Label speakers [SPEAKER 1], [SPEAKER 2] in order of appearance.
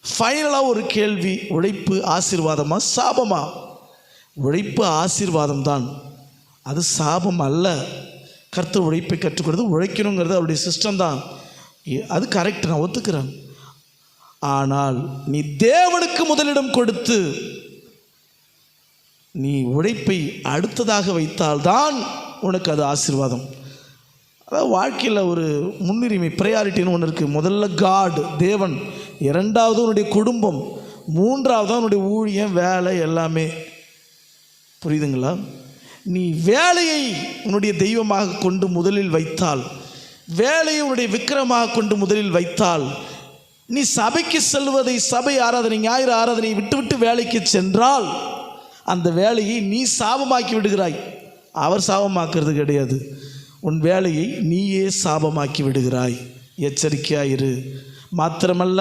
[SPEAKER 1] ஃபைனலாக ஒரு கேள்வி, உழைப்பு ஆசீர்வாதமா சாபமா? உழைப்பு ஆசீர்வாதம் தான், அது சாபம் அல்ல. கர்த்தர் உழைப்பை கற்றுக் உழைக்கணுங்கிறது அவருடைய சிஸ்டம் தான், அது கரெக்ட், நான் ஒத்துக்கிறேன். ஆனால் நீ தேவனுக்கு முதலிடம் கொடுத்து நீ உழைப்பை அடுத்ததாக வைத்தால்தான் உனக்கு அது ஆசீர்வாதம். அதாவது வாழ்க்கையில் ஒரு முன்னுரிமை, ப்ரையாரிட்டின்னு ஒன்று இருக்குது. முதல்ல காட், தேவன், இரண்டாவது உன்னுடைய குடும்பம், மூன்றாவது உன்னுடைய ஊழியம், வேலை, எல்லாமே. புரியுதுங்களா? நீ வேலையை உன்னுடைய தெய்வமாக கொண்டு முதலில் வைத்தால், வேலையை உன்னுடைய விக்கிரமாக கொண்டு முதலில் வைத்தால், நீ சபைக்கு செல்வதை, சபை ஆராதனை, ஞாயிறு ஆராதனை விட்டு வேலைக்கு சென்றால் அந்த வேலையை நீ சாபமாக்கி விடுகிறாய். அவர் சாபமாக்குறது கிடையாது, உன் வேலையை நீயே சாபமாக்கி விடுகிறாய். எச்சரிக்கையாயிரு. மாத்திரமல்ல,